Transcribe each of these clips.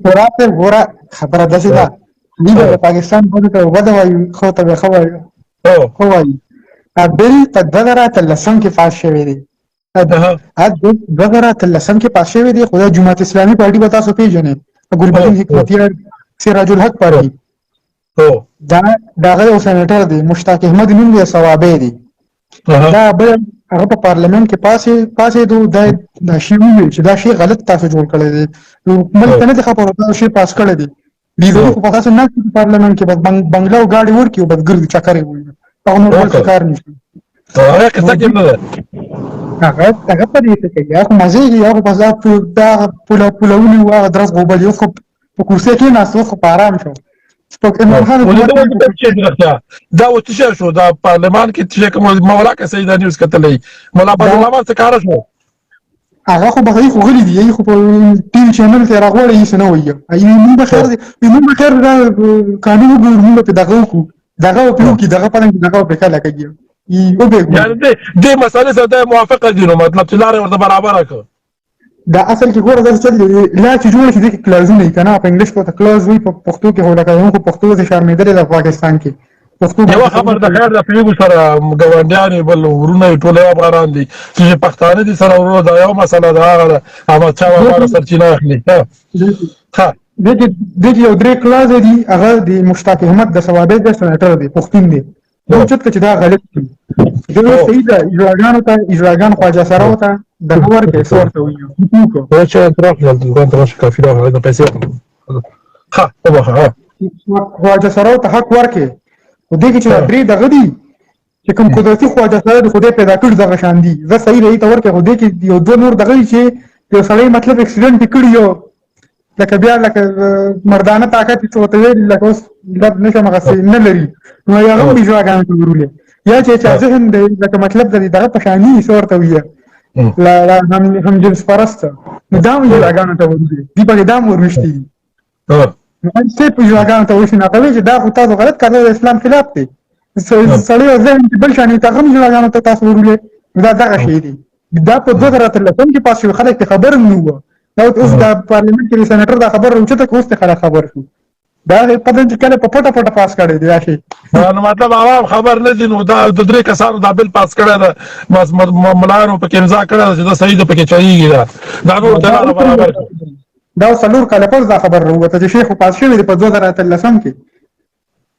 قرات ګوره خبره داسې ده دوی د پاکستان باندې ته وبده وایي خو ته به ښه وایي خو وایي بل په 2013 کې پاس شوی دی 2013 کې پاس شوی دی خو د جماعت اسلامي پارټي به تاسو پیژنئ ګلبدین حکمتیار سراج الحق پارټي دا دغه یو سېنیټر دی مشتاق احمد نوم دی ثوابی دی دا بل هغه په پارلیمنت کې پاسې دا شی ویل چې دا شی غلط تاسو جوړ کړی دی ملک نه دی خبره دا شی پاس کړی دی لیدل خو په تاسو نه په پارلیمنت کې بس بنگلا او گاډي ورکی او بس ګرځي چکرې وي په نور څه کار نشته هغه کته کې نه هغه په دې څه کې هغه مزه یې هغه په ځاب دا پولونی او هغه درس غوبل یو خو په کورسې کې ناسو خو آرام شو دا و څه شو دا پارلمان کې چې کوم مولا کې سیدا نیوز کتلې مولا په لامل څه کار شو هغه خو بغیر خو غلي دی خو په ټي وي چینل کې راغوړی هیڅ نه وایي ای موږ بخیر دی موږ بخیر دا قانون ګورمو په دغه کو دغه په کې دغه پرنګ دغه په کله کوي یو به یعنی دې مسالې سره موافقه دي نو مطلب چې لارې ورته برابر کړ دا اصل کې ګوره دا چې لا چې جوړ شي د کلازونه کنه په انګلیش کې کلاز وی په پښتو کې هولا کوي خو پښتو د شرمېدل د پاکستان کې پښتو یو خبر د خیر د پیغو سره ګوندیان بل ورونه ټول افغانان دي چې پښتانه دي سره ورو دا یو مسله ده هغه اما چا واره سرچینه اخلي ها د یو درې کلاز دي هغه د مشتاق احمد د ثوابی د سېنیټر دی پښتون دی نو چې دا غلط دي دا صحیح ده اجراګان خواجه سره وته د نور کې صورت وي کو چې طرف جلد کوم کافي دا د پیسې ها اوه خواجه سره ته حق ورکې و دې کې چې درې دغه دي چې کوم قدرتي خواجه سره د خدای پیدا کړ دغه شان دي زه صحیح رہی ته ورکې خو دې کې یو دوه نور دغه چې یو سړی مطلب اکسیډنټ کړی یو لکه بیا لکه مردانه طاقت څه وته ویل لکه اوس لږ نشم غسې نه لري نو هغه هم اجراګان ورولې یا چې ذهن دی لکه مطلب دغه پشانی صورت وي لا هم جنس پرست نو دا هم اجراګان ته ورولې دی په دام ورمشتي نو څه په اجراګان ته وشي نه کوي چې دا خو تاسو غلط کړل د اسلام خلاف دی سړی ذهن بل شانی ته هم اجراګان ته تاسو ورولې دا دغه شی دی دا په 2013 کې پاسو خلک خبر نه وو دا اوس د پارلیمنت کې سېنیټر دا خبر راوچته کوس ته خبر شو دا په دې کې کله په پټه پټه پاس کړی دی راشي نو مطلب عوام خبر نه دي نو دا د درې کسانو دا بل پاس کړی دا بس ملانو په کې امضا کړی چې دا صحیح ده پکې چایي دا نور دا برابر دا څلور کله پس دا خبر راوته چې شیخ پاس شوی په 2013 کې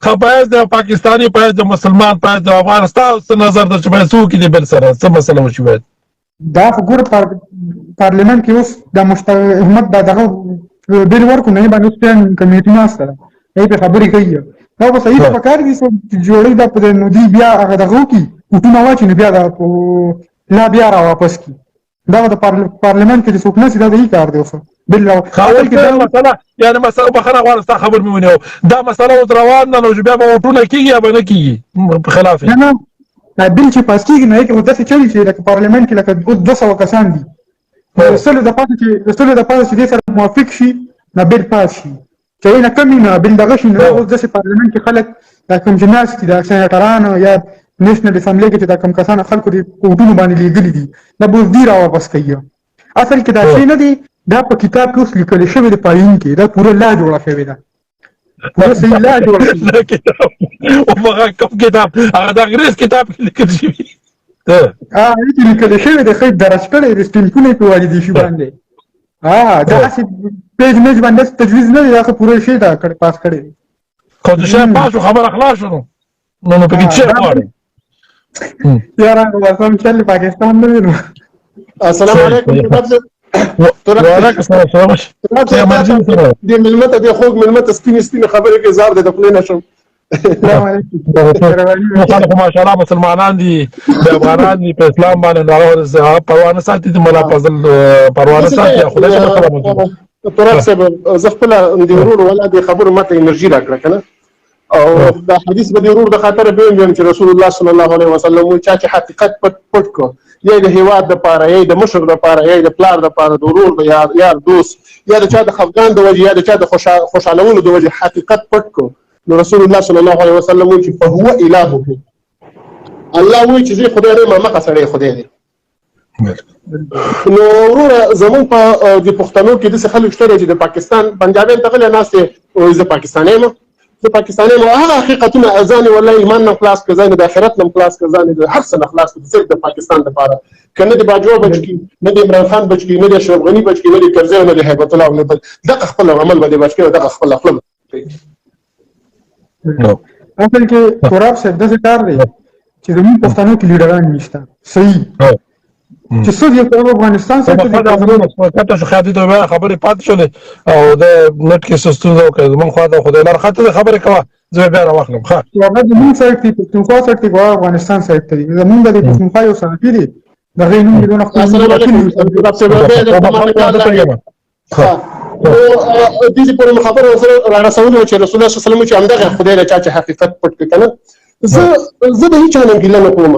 خبر د پاکستاني په د مسلمان په د افغانستان څخه نظر د چمسو کې د بل سره څه مسله وشوي دا فګور پارلیمنت کې اوس د مشتاق احمد دغه بیل ورکو نه باندې سپین کمیټه ناسته ای په خبرې کوي دا به صحیح په کار دي چې جوړي د په نو دی بیا هغه دغه کی وټونه واچي بیا دا لا بیا را واپس کی دا د پارلیمنت کې څوک نه سي دا یې کار دی اوس بل خاول کې دا مسله یعنی مسله بخره افغانستان خبر مې ونیو دا مسله روان نه نو بیا به وټونه کیږي یا به نه کیږي په خلاف نه بل چې پاس کېږي نه کې مدته چلی چې لکه پارلیمنت کې لکه 200 کسان دي رسول د پاتې چې دې سره موافق شي نه بل پاس شي چې نه کمی نه بل دغه شي نه اوس د پارلیمنت کې خلک د کوم جناس کې د سېنیټرانو یا نېشنل اسمبلی کې د کوم کسان خلکو د کوټونو باندې لیږلي دي دا به دی را واپس کوي اصل کې دا شي نه دي دا په کتاب کې اوس لیکل شوی د پاین کې دا پوره لا جوړه شوی ده پوره صحیح لا جوړ شي او هغه کوم کتاب هغه د انګریز کتاب کې لیکل شوی هیڅ لیکل شوی د خې درس کړی د سټیمپونه په وایي دي شي باندې دا اسی پیج میج باندې تجویز نه دی هغه پوره شي دا پاس کړی خو د شی پاس خبر اخلاص شنو نو په کې څه وایي یاره واسم چل پاکستان نه وینو السلام علیکم وعلیکم السلام دې ملمت دې خوږ ملمت سپین خبرې کې زار د خپل نشم السلام علیکم ماشاءالله مسلمانان دي د افغانان دي په اسلام باندې ناروغ پروانه ساتي د ملا فضل پروانه ساتي خدای شکر خبره ترڅ زه خپل د ورور ولا د خبرو ماته انرژي راکړه کنه او دا حدیث به ضرور د خاطر به ویم چې رسول الله صلی الله علیه وسلم چې حقیقت پټ کو یا د هیواد د پاره یا د مشر د پاره یا د پلار د پاره د ورور د یار دوست یا د چا د خفقان د وجه یا د چا د خوشالولو د وجه حقیقت پټ کو نو رسول الله صلی الله علیه وسلم چې فهو الهه الله وی چې خدای دې ما مخه سره خدای دې نو وروره زمون په د پښتنو کې د خلک شته چې د پاکستان پنجابیان ته غلې ناس او زه پاکستاني یم زه پاکستاني یم هغه حقیقتونه ازان والله ایمان نه خلاص کزانه د آخرت نه خلاص کزانه د هر څه نه خلاص کزانه د پاکستان لپاره کنه د باجوړ بچکی نه د عمران خان بچکی نه د اشرف غنی بچکی نه د کرزي نه د هیبت الله نه دغه خپل عمل به بچکی دغه خپل خپل اصل کې توراب څه د کار دی چې زموږ پښتنو کې لیډران نشته صحیح چې څه دی په افغانستان سره د کته شو خاطی ته خبرې پات شولې او د نت کې سستوزه وکړه من خو دا خدای لار خاطر خبرې کوه زه بیا راوخلم ښه هغه زموږ سایت کې پښتونخوا سایت کې افغانستان سایت دی زموږ د پښتونخوا یو سایت دی د غینوم دونه السلام علیکم د دې په خبره سره را رسول چې رسول الله صلی الله علیه وسلم چې همدغه خدای له چا حقیقت پټ کنه زه د هیڅ نه ګیله نه کوم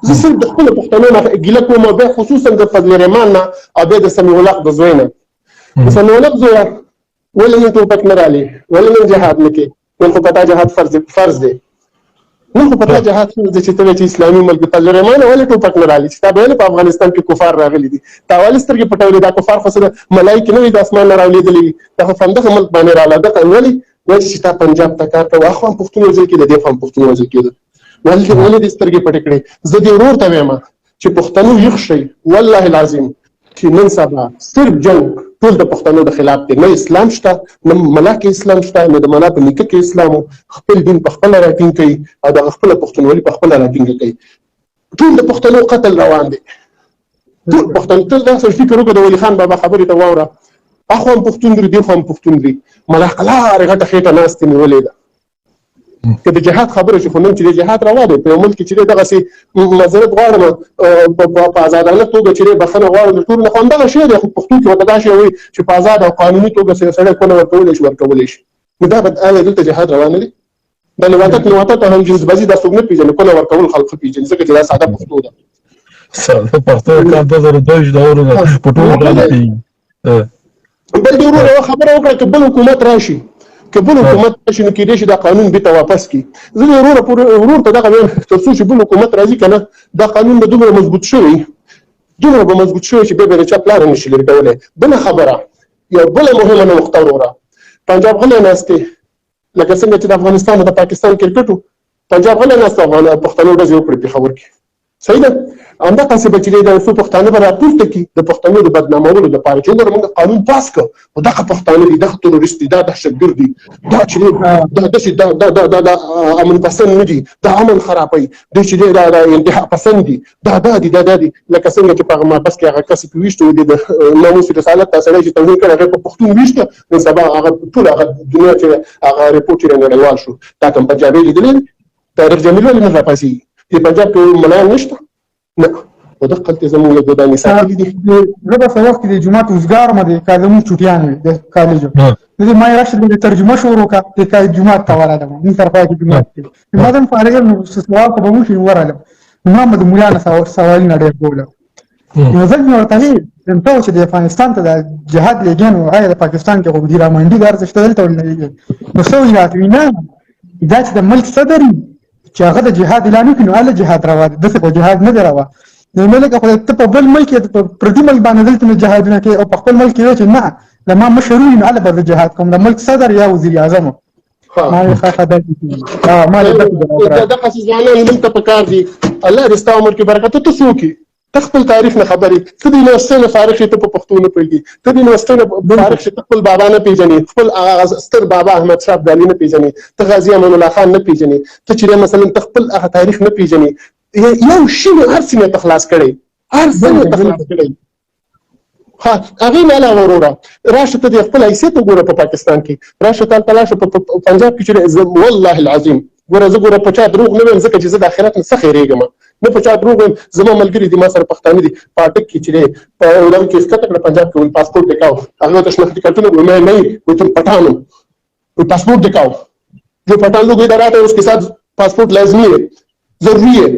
زه صرف د خپل پښتنو نه ګیله کوم به خصوصا د فضل الرحمن نه او د سمیع الله د زوی نه سمیع الله زوی ولې ته پک نه رالي ولې جهاد نه کې ولې پتا جهاد فرض دی نو پتا جهاد چې ته اسلامي ملک فضل الرحمن ولې ته پک نه رالي چې تا به په افغانستان کې کفار راغلي دي تا ولې سترګې پټولې دا کفار خو سره ملایکه نه د اسمان نه راولېدلې دا خو فندغه ملک باندې رااله دا ولې چې تا پنجاب ته کار کوه خو پښتون ځل کې د دې فهم پښتون ځل کې ولې د سترګې پټې کړې زه دې ورور ته وایم چې پښتنو یخ شي والله العظیم چې نن سبا صرف جنگ ټول د پښتنو د خلاف دی نه اسلام شته نه ملاک اسلام شته نه د ملاک نیکه کې اسلام خپل دین په خپل راټینګ کوي او د خپل پښتونولي په خپل راټینګ کوي ټول د پښتنو قتل روان دی ټول پښتون ته دا څه فکر وکړه د ولی خان بابا خبرې ته واوره اخو هم پښتون دی خو هم پښتون دی ملاک لاره غټه خېټه ناست نیولې ده که د جهاد خبره چې خو نن چې د جهاد روا دی په ملک چې دغسې معذرت غواړم په ازادانه توګه چې بخښنه غواړم د ټولو نه خو همدغه شی دی خو پښتو کې ورته دا شی وایي چې په ازاد او قانوني توګه سړی کونه ورکولی شي نو دا به آیا دلته جهاد روان دی د نواتت او همجنسبازي دا څوک نه پېژني کونه ورکول خلک پېژني ځکه چې دا ساده پښتو ده ساده پښتو کار 2022 د اورو په ټولو باندې بل دی ورو خبره وکړه که بل حکومت راشي که بل حکومت راشي نو کېدای شي دا قانون بېرته واپس کړي زه ورور ته دغه وایم تر څو چې بل حکومت راځي که نه دا قانون به دومره مضبوط شوی چې بیا به د چا پلار نه شي لرې کولی بله خبره یو بله مهمه نقطه وروره پنجاب غلی ناست دی لکه څنګه چې د افغانستان او د پاکستان کرکټ پنجاب غلی ناست پښتنو ورځې وکړې پېښور کې صحیح ده همدغسې به چې د څو پښتانه به راپورته کړي د پښتنو د بدنامولو لپاره چې وګوره موږ قانون پاس کړ خو دغه پښتانه دي دغه تروریست دي دا دهشتګرد دي دا چې دا امن پسند نه دي دا امن خرابوي دوی چې دا انتها پسند دي دا دي لکه څنګه چې په هغه مابس کې هغه کس په ویشتو د ناموس رسالت ته سړی چې توهین کړی هغه په پښتون ویشته نن سبا هغه ټول هغه دنیا چې هغه رپورټ یې نړیوال شو دا کوم پنجابي لیدلی طاهر جمیل ولې نه راپاسېږي د پنجاب کې ملایان نشته نه او دقلت زموږ یو دانې ساتلي دي زه به څه وخت کې د جومات اوزګار مه دی که زموږ چوټیان وي د کالجو زه ما یې راشد د ترجمه شروع کړه د جومات ته ورغلم موږ سره پای کې جومات کې ما دم فارغ یم نو سوال خو به وشي ورغلم نو ما به د ملا نه سوالونه ډېر کولم یو ځل مې ورته ویل ته چې د افغانستان ته د جهاد لېږې نو آیا د پاکستان کې خو د رامنډي د ارزښت دلته ولې نه لېږې نو څه وایي راته وایي نه دا چې د ملک صدر چې هغه د جهاد اعلان وکړي نو هله جهاد روا دی داسې خو جهاد نه دی روا نو ملک خو ته په بل ملک په پردي ملک باندې دلته نو جهادونه کوي او په خپل ملک کې چې نه زما مشر وي نو هله به زه جهاد کوم د ملک صدر یا وزیر اعظم ما یې ښه خبر ما دغسې ځوانان موږ ته پکار دي الله دې ستا عمر کې برکت ته څوک ته خپل تاریخ نه خبرې ته د یونیورسټۍ نه فارغ شې ته په پښتو نه پوهېږي ته د یونیورسټۍ نه فارغ شې ته خپل بابا نه پېژنې خپل ستر بابا احمدشاه ابدالي نه پېژنې ته غازي امان الله خان نه پېژنې ته چې مثلا ته خپل هغه تاریخ نه پېژنې یو شي مې هر څه مې ته خلاص کړی هر څه مې ته خلاص کړی هغې نه علاوه وروره راشه ته د خپل حیثیت وګوره په پاکستان کې راشه ته هلته لاړه په پنجاب کې چې والله العظیم ګوره زه ګوره په چا دروغ نه وایم ځکه چې زه د آخرت نه څه خیرېږم نه په چا دروغ وایم زما ملګري دي ما سره پښتانه دي په اټک کې چې دی په دغه کې ښکته کړه پنجاب کې وایي پاسپورټ دکھاؤ هغه ته شناختی کارتونه وایي میں نہیں وایي تم پٹھان ہو وایي پاسپورٹ دکھاؤ جو پٹھان لوگ ادھر آتے ہیں اس کے ساتھ پاسپورٹ لازمی ہے ضروری ہے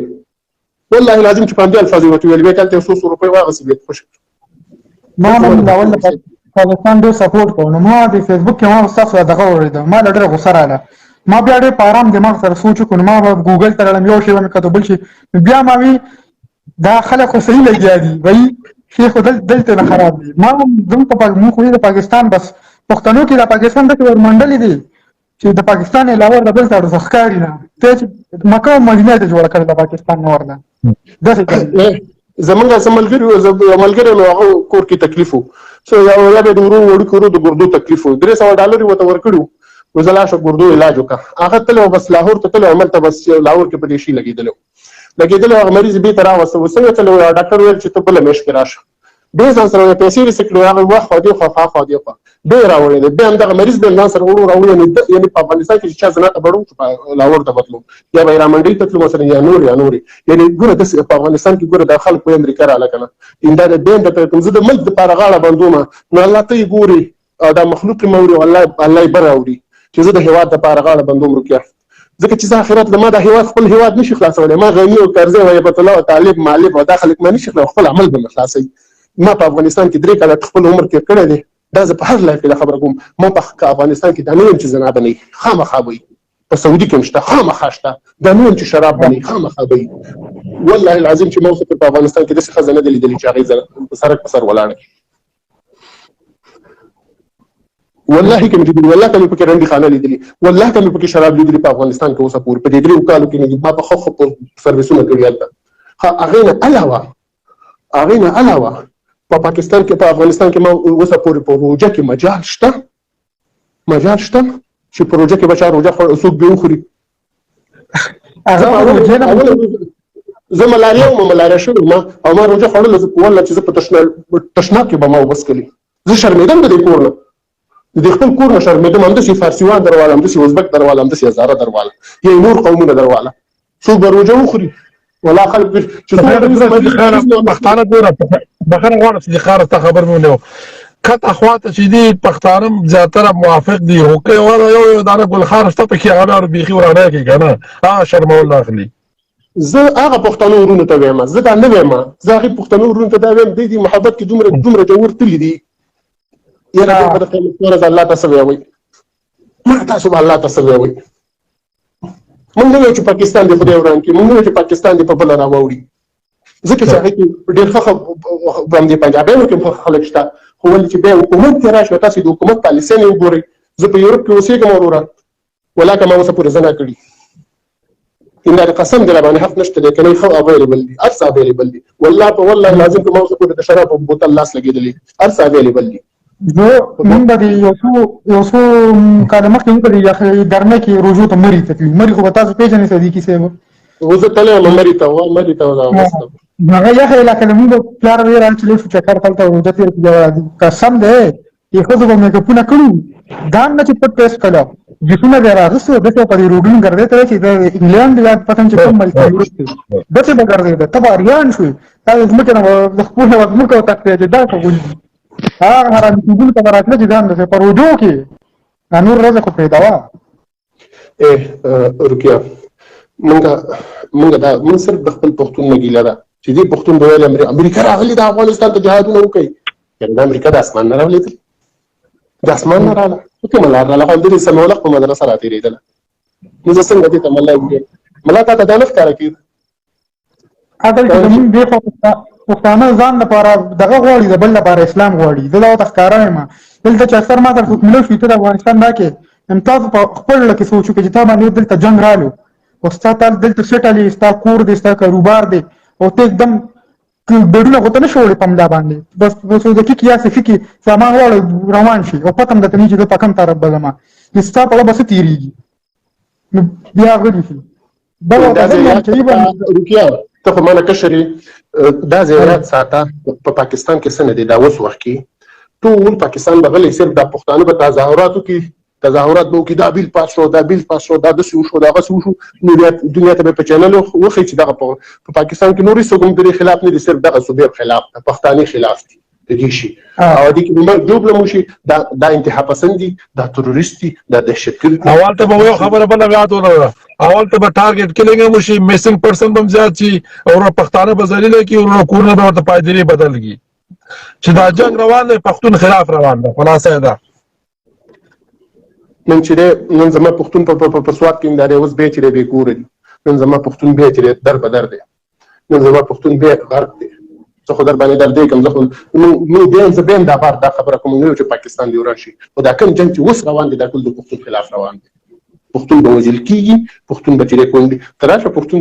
والله لازم چې په همدې الفاظ ورته ویل بیا هلته 100 روپۍ واغستې بیا خوشې ما هم اول پاکستان ډېر سپورټ کوم نو ما د فیسبوک کې ما ستاسو دغه واورېده ما ډېره غوسه راغله ما بیا ډېر په ارام دماغ سره سوچ وکړو نو ما به ګوګل ته لاړم یو شی به مې کتو بل شي بیا ما وی دا خلک خو صحیح لګیا دي وایي شیخ دلته نه خراب دي ما هم زموږ موږ خو د پاکستان بس پښتنو کې د پاکستان داسې ورمنډلې دي چې د پاکستان علاوه د بل څه ارزښت ښکاري نه ته چې مکه او مدینه ته جوړه کړې د پاکستان نه ورنه داسې کوي زمونږ ملګري نو هغه کور کې تکلیف و سو یا به د وړو کورو د ګردو تکلیف و $300 ورته ورکړو وزلا شو ګردو علاج وکړه هغه تل بس لاهور ته تل عمل ته بس لاهور کې په دې شي لګېدل هغه مریض به تر اوسه وسنګ تل ډاکټر ویل چې ته بل مېش کې راشه به ځان سره پیسې رسکلو هغه وخت خو دې خو به راوړل به هم دغه مریض به ځان سره راوړل یعنی په افغانستان کې چې ځنه بړو لاهور ته بتلو یا به را منډي ته تلو مثلا یا نور یعنی ګوره د افغانستان کې ګوره د خلک په امریکا را لکنه انده د دین د کوم زه د ملک د پاره غاړه بندومه نو الله ته ګوري دا مخلوق موري الله براوري چې زه د هیواد د پاره غاړه بندوم رکیا ځکه چې آخرت لما د هیواد خپل هیواد نشي خلاصولای ما غنی او قرضه او هیبت الله طالب مالک او داخلك ما نشي خپل عمل به خلاصي ما په افغانستان کې 3 کاله خپل عمر کې کړی دی دا زه په هر لایف کې خبره کوم ما په افغانستان کې د نوم چې زنا بني خامخا وي په سعودي کې مشته خامخا شته د نوم چې شراب بني خامخا وي والله العظیم چې موږ په افغانستان کې د څه خزانه د لیدلې چې هغه سرک په سر ولاړ والله کوم دې والله کوم په کې رندي خانه لیدلې والله کوم په کې شراب لیدلې په افغانستان کې اوسه پور په دې 3 کالو کې ما په خو سرویسونه کړی البته هغه نه علاوه په پاکستان کې په افغانستان کې ما اوسه پورې پروژه کې مجال شته چې پروژه کې بچا روجه څوک به وخوري زه ملاریا شو ما او ما روجه خړل والله چې په تشناب کې به ما وبس کړي زه شرمېدم د دې کور نه د خپل کور نه شرمېدم هم د فارسیوان دروالم د ازبک دروالم د هزاره دروالم یا نور قومونه دروالم څوک به روجه وخوري ولا خلک چې پښتانه ګوره بخره غواړم چې خاره ته خبر مونږ نو کته اخواته چې دي پښتانه زیاتره موافق دي هو کې ولا یو دانه ګل خار شته په کې هغه بيخي ورانه کې کنه شرم الله اخلي زه هغه پښتنو ورونو ته وایم زه دا نه وایم زه هغه پښتنو ورونو ته دا وایم د دې محبت کې دومره جوړ تللی دي یره په دغه خبره الله تاسو وایي ما تاسو الله تاسو وایي موږ نه چې پاکستان دی خدای وران کې موږ نه چې پاکستان دی په بل راوړي ځکه چې هغه ډېر ښه باندې پنجابیانو کې خلک شته خو ولې چې به حکومت کې راشي تاسو د حکومت پالیسي نه وګورئ زه په یورپ کې اوسېږم وروره ولکه ما اوسه پورې زنه کړي ان قسم دې باندې حق نشته دی کني خو اویلیبل دي ارسا اویلیبل دي والله لازم که ما اوسه پورې د شراب په بوتل لاس لګېدلې ارسا اویلیبل دي زه مونږ به یو څو کاله مخکې موږ د درنه کې روژو ته مري تکلیف مري خو به تاسو پېژنئ صدیقي صاحب وزه تللی یم مري ته هغه یخه علاقه ده مونږ پلار ویې راچلی شو چکر هلته روژه تېره کړې قسم دی چې ښځو به میکاپونه کړو ځان نه چې پټ ټیسټ کړه جسونه به یې راغوستو داسې په دې روډونو ګرځېدلی چې د انګلینډ یا پتن چې کوم ملک وروسته داسې به ګرځېده ته به اریان شوې تا د ځمکې نه د خپل نه ځمکه وتښتې چې دا څه ونیسي هغه حرامتوبونو ته به راتله چې ځان داسې په روژو کې دا نور ورځې خو پیدا وه رقیه موږ صرف د خپل پښتون نه ګیله ده چې دې پښتون به ویل امریکا راغلي د افغانستان ته جهادونه وکړي یعنې د امریکا د اسمان نه راولېدل د اسمان نه راغله کومه لار راغله خو همدې سمولق په مدرسه راتېرېدله نو زه څنګه دې ته ملا وګورم ملا تا ته دا نه ښکاره کېده اصل چې زمونږ دې خوا پښتانه ځان لپاره دغه غواړي د بل لپاره اسلام غواړي زه دا ورته ښکاره یم دلته چې اکثر ما ته څوک ملو شي ته د افغانستان دا کې تاسو په خپل کې سوچ وکړئ چې تا باندې دلته جنګ رالو او ستا دلته سټلې ستا کور دی ستا کاروبار دی او ته एकदम ډېرونه خو ته نه شو وړې په همدا باندې بس سوداګي کې یا صفي کې سامان واړه روان شي او پته هم درته نه چې زه په کوم طرف به ځم ستا په اړه به څه تېرېږي نو بیا غلي شي روکیا ته خو ما نه کشرې دا ځای ساته په پاکستان کې څه نه دی دا اوس وخت کې ټول پاکستان به غلی صرف دا پښتانه به تظاهرات وکړي تظاهرات به وکړي دا بیل پاس شو دا داسې وشو دا هغسې وشو نو دنیا ته به په چینل وښیي چې دغه په پاکستان کې نورې څوک هم د دې خلاف نه دي صرف دغه صوبې خلاف د پښتاني خلاف دي د دې شي او دې کې مرګ جوړ وشي دا انتها پسند دي دا تروریست دي دا دهشتګرد دي اول ته به یو خبره بله یاد ولره اول ته به ټارګټ کلینګ هم وشي میسنګ پرسن به هم زیات شي او پښتانه به ذلیله کړي او کورونه به ورته پایدلي بدل کړي چې دا جنګ روان دی پښتون خلاف روان دی خلاصه ده نن زما پښتون په سواد کې دا اوس به چې به کور دي نن زما پښتون به چې در په در دی نن زما پښتون بیا غرق دی. زه خو در باندې دردې کوم، زه خو زه بیا هم دا خبره کوم نه چې پاکستان دې وران شي، خو دا کوم جنګ چې اوس روان دی دا ټول د پښتون خلاف روان دی. پښتون به وژل کېږي، پښتون به چې کونډي ته راشه، پښتون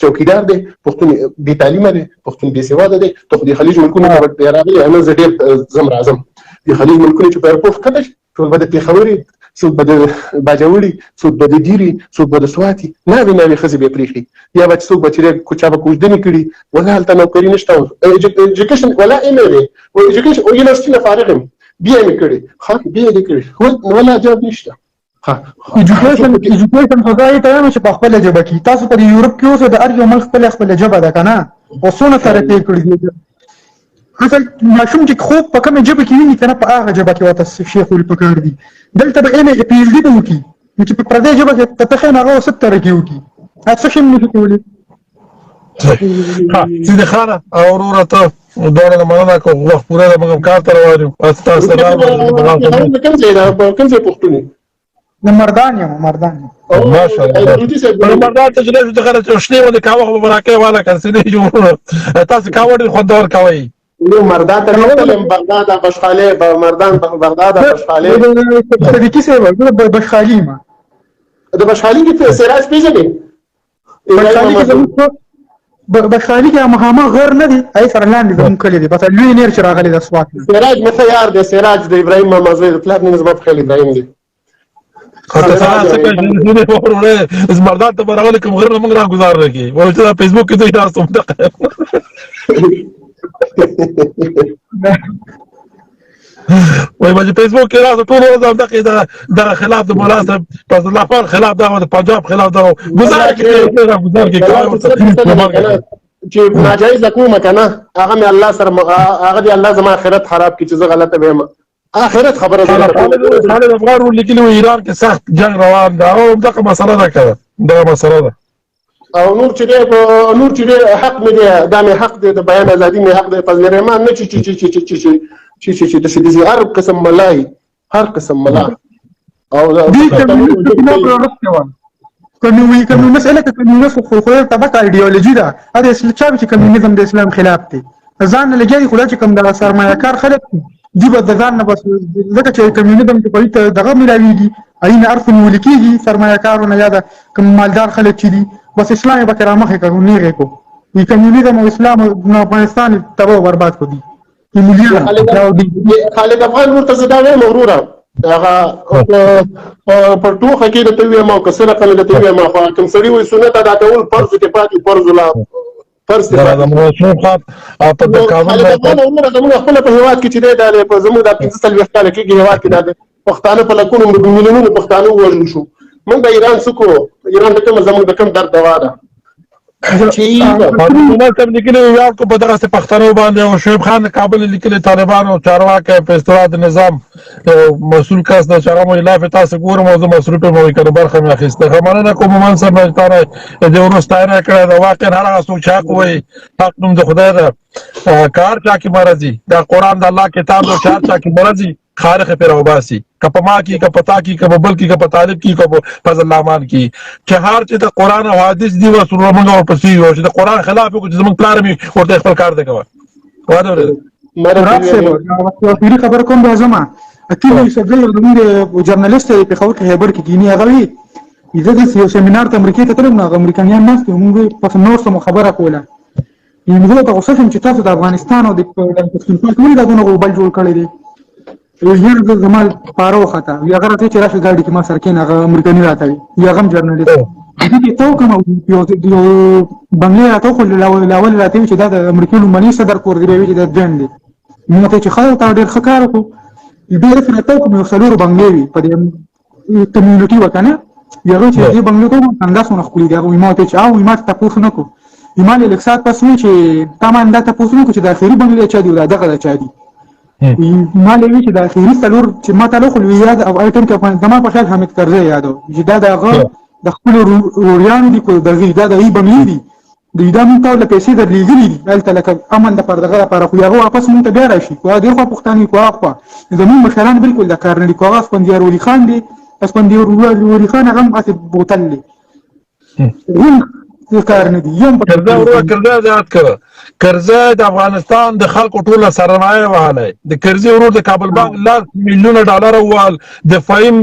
چوکیدار دی، پښتون بې تعلیمه دی، پښتون بې سواده دی. ته خو د خلیج ملکونو ته به راغلی، نن زه ډېر ځم راځم. د خلیج ملکونو چې په ایرپورټ ښکته شي ټول به د پېښوري، څوک به د باجوړي، څوک به د ډیري، څوک به د سواتي، ناوې ناوې ښځې به یې پرېښي. یا به چې څوک به چې چا به کوژدنې کړي، ولا هلته نوکري نشته، ایجوکیشن ولا ایم ای دی، یونیورسټي نه فارغ یم، بیا یې مې کړې، بیا یې کړې، ولا جواب نشته. ایجوکیشن خو دا یې ته وایم چې په خپله ژبه کې تاسو په یورپ کې اوسئ، د هر یو ملک خپله ژبه ده که نه، او څونه ترقي کړي دي. اصل ماشوم چې خوب په کومه ژبه کې ویني که نه، په هغه ژبه کې ورته شیخ ویل پکار دي. دلته به ایم ای پی ایچ ډي به وکړي، چې په پردۍ ژبه کې ته تخین هغه څه ترقي وکړي، څه شی هم نشي کولی. سیدي خانه او وروره ته دواړه نه مننه کوم، وخت پوره ده، موږ کار ته روان یو. ستاسو سلام. کوم ځای ده؟ کوم ځای پښتون یې؟ د مردان یم. ماشاءالله مردان ته چې نه شو څخه چې شنې ونې کاوه خو به راکوې والا که څه نه جوړونه تاسو کاوه ډېر خوندور کوئ. مردان ته نه تلم، بغداد او بشخالي، مردان بغداد او بشخالي. صدیقي صاحب زه بشخالي یم. د بشخالي کې سراج پېژنې؟ بشخالي کې مخامخ غر نه دی، هغې سره لاندې زموږ کلي دی، بس لوی نیر چې راغلی د سوات نه. سراج مې ښه یار دی، سراج د ابراهیم ماما زوی د پلار نوم زما په خیال ابراهیم دی. مردان ته به راغلی کوم غر نه موږ راګزار نه کړي، وایي چې دا فیسبوک کې دوی ناست وم وایي به چې فیسبوک کې راست ټول ورځ همدغې دغه خلاف د ملا صاحب فضل الله خان خلاف دغه د پنجاب خلاف دغه ګزار کړي چې ناجایزه کومه که نه، هغه مې الله سره هغه دې الله زما آخرت خراب کړي چې زه غلطه به یم. آخرت خبره خالد افغان ورلیکلي و ایران کې سخت جنګ روان ده، او دغه مسله ده که دغه مسله ده. او نور چې دی حق مې دی، دا مې حق دی، د بیان ازادي مې حق دی. فضل الرحمن نه چې داسې هر قسم ملای، هر قسم ملا. او مسأله کمیونست خو طبقه ایډیولوژي ده، دا چا چې کمیونیزم د اسلام خلاف دی، ځان نه لګیا دي. خو دا چې کوم د سرمایه کار خلک دي به د ځان نه بس ځکه چې کمیونیزم چې په ته دغه میلاویږي، هغې نه عرف نیول کېږي سرمایه کارونه یا د کوم مالدار خلک چې دي، بس اسلام یې پکې رامخې کړو، نیغې کړو. کمیونیزم او اسلام افغانستان تباه او برباد کړو. خالد افغان ورته زه دا وایم وروره، هغه په ټوخه کې درته ووایم او که څه رقم درته ووایم، خو کوم سړي وایي سنت ادا کول فرض کې پاتې، فرض فرض دی. خالد افغان وروره زموږ خپله په هېواد کې چې دی دا زموږ دا 45 کاله کېږي هېواد کې دا پښتانه په لکونو میلیونونو پښتانه ووژل شو. موږ د ایران څه کړو؟ ایران د کومه زموږ د کوم درد دوا ده چې لیکلي ویاړ کو په دغسې پښتنو باندې. او شعیب خان کابل لیکلي طالبانو چارواکی په اصطلاح د نظام مسؤل کس ده چې هغه مخلاف تاسو ګورم او زه مصروف یم او که برخه مې اخیسته. مننه کوم مومن صاحب چې تا د ورو ستاینه کړې ده. واقعا هر هغه څوک چې حق وایي، حق نوم د خدای ده، که هر چا کې مرضي دا قرآن د الله کتاب ده، چې هر چا کې مرضي خالق پې راوباسي، که په ما کې، که په تا کې، که په بل کې، که په طالب کې، که په فضل الله مان کې، چې هر چې د قرآن او حدیث دي رسول الله موږ ورپسې یو چې د قرآن خلاف وکړو چې زموږ پلار مې ورته خپل کار دی کوه. اخري خبره کوم دا زما اکیل یوسفزی زموږ جرنالیست دی پېښور کې خیبر کې کینی، هغه وایي زه داسې یو سیمینار ته امریکې ته تلم، نو هغه امریکایان ناست وو، موږ پس نور څه مو خبره کوله. زه ورته غوسه شوم چې تاسو د افغانستان او د پښتونخوا ولې دا دونه غوبل جوړ کړی دی. یو زما پاره وخته، یا هغه راته چې راشه ګاډي کې ما سره کېنه، هغه امریکایي راته وي، یا هغه هم جرنالیست دې ته وکړم. یو بنګلې راته وخو لاول راته وي چې دا د امریکې لومړني صدر کور دی، وایي چې دا جنګ دی. نو ته چې ښه تا ډېر ښه کار وکړو، ډېر راته وکړم. یو څلورو بنګلې وي په دې کمیونټي وه که نه، هغه چې دې بنګلو ته وکړم همداسونه ښکلي دي. هغه وایي ما ورته چې ما ته تپوس نه کړو، ما لږ ساعت پس وایي چې تا ما دا تپوس نه کړو چې د اخري بنګلې چا دي او دغه د چا دي. ما لوي چې د اخري څلور چې ما ته لوخ لوي یاد او ایټم کې زما په خیال حمید کرزی یادو چې دا دغه د خپل روریانو دي، کو دغه دا د ای بنګلې دي، دا مونږ ته له پیسې درلېږلي دي هلته لکه امن دپاره دغه لپاره، خو هغه واپس مونږ ته بیا راشي. خو ډېر خوا پښتانه خو هغه خوا زمونږ مشران بالکل دا کار نه دي. خو هغه اسفندیار ولي خان دی، اسفندیار ولي خان هغه هم هسې بوتل دی. کار نه دي یم په کرزی ورو کرزی زیات کړ کرزی د افغانستان د خلکو ټوله سرمایه وهلی د کرزی ورور د کابل بانک $10 میلیونه ووهل د فهیم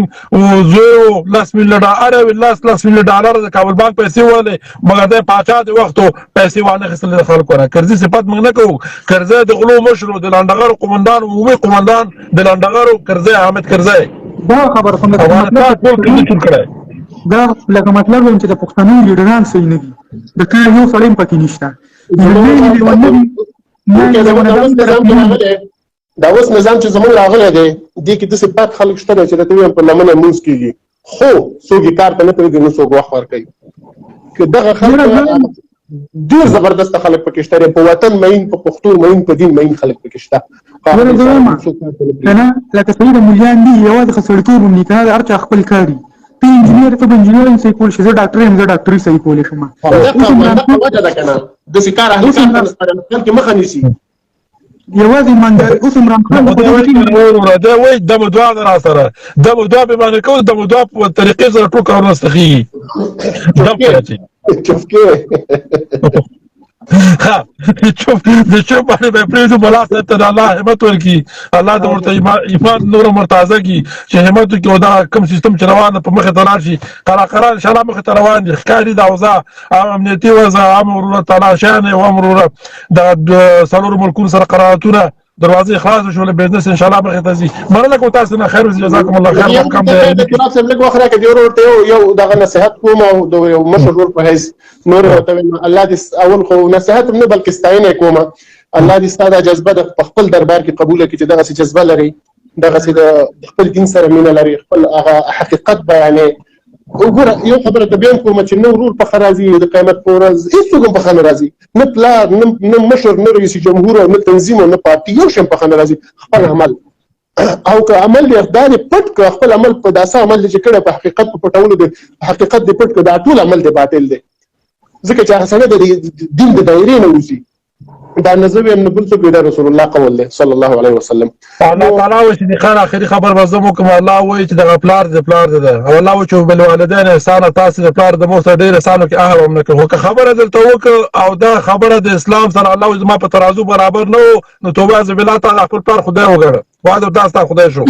زویو $10 میلیونه د کابل بانک پیسې ووهلې مګر د پاچا د وختو پیسې وانه اخیستلې د خلکو نه کرزي صفت موږ نه کوو کرزی د غلو مشر د لنډغرو قومندان عمومي قومندان د لنډغرو کرزی حامد کرزی دا خبره کوم افغانستان ټول کرزي چور کړی دا لکه مطلب وایم چې د پښتنو لیډران صحیح نه دي د کار یو سړی هم پکې نشته دا اوس نظام چې زموږ راغلی دی دې کې داسې پاک خلک شته دی چې درته ووایم په لمنه لمونځ کېږي خو څوک یې کار ته نه پرېږدي نو څوک وخت ورکوي که دغه خلک ډېر زبردسته خلک پکې شته دی په وطن مین په پښتو مین په دین مین خلک پکې شته کنه لکه سړي د ملیان دي یوازې ښه سړیتوب هم دي که نه د هر چا خپل کار ته انجینیر ته به انجینیر هم صحیح کولی شي زه ډاکټر یم زه ډاکټري صحیح کولی شم دغه وجه ده که نه داسې کار اهلي کار ته نسبت کې مخه نیسي یوازې ایمانداري اوس عمران خان دا وایي دم دعا ده را سره دم دعا به باندې کوو دم دعا په طریقې سره ټول کارونه استخېږي چفکې د چوپ باندې به پرېږدو بلا صاحب ته د الله همت ورکړي الله د ورته ایمان نور مرتازه کړي چې همت وکړي او دا کوم سیستم چې روان ده په مخې ته لاړ شي قراقرا انشاءالله مخې ته روان دي ښکاري دا اوضاع امنیتي وضع هم وروره تعالی شانې او هم وروره د څلورو ملکونو سره قراراتونه دروازې خلاص شول بزنس ان شاء الله مخې ته ځي مننه کوم تاسو نه خیر جزاکم الله خیر کم دی جناب صاحب لږ وخت راکړه دی ورته یو دغه نصیحت کوم او د یو مشر ورور په حیث نور ورته الله دې اول خو نصیحت نه بلکې ستاینه کوم الله دې ستاسو جذبه د خپل دربار کې قبول کړي چې دغه جذبه لري دغه د خپل دین سره مینه لري خپل حقیقت بیانې وګوره یو خبره ته بیان کوم چې نو ورور په خرازي د قیامت په ورځ هیڅوک هم په خنه راځي نه پلار نه مشر نه رئیس جمهور نه تنظیم نه پارټي یو شی په خنه راځي خپل عمل او که عمل دې خدای پټ کړ خپل عمل په داسه عمل چې کړه په حقیقت په پټولو دي حقیقت دې پټ کړ دا ټول عمل دې باطل دی ځکه چې هغه سره د دین د دایرې نه وځي دا نظر یم نه بل څه پیدا رسول الله قول له صلی الله علیه وسلم الله تعالی و چې د خیر اخري خبر وزم کوم الله وایي چې د پلار ده او الله و چې بل والدین احسان تاسو د پلار د مو سره ډیر احسان کې اهرم نه کوي خبره دلته وک او دا خبره د اسلام سره الله زما په ترازو برابر نو توبه از بالله تعالی خپل پلار خدای وګړه واده تاسو خدای شو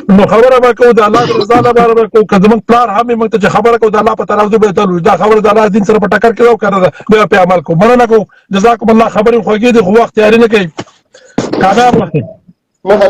نو خبره به کو د الله رضا لپاره کو کزمن پلار هم موږ ته خبره کو د الله په ترازو به تلو دا خبره د الله دین سره په ټکر کې راو کړه به په عمل کو مننه کو جزاکم الله خبرې خوږې دي خو وخت یاري نه کوي کامیاب وخت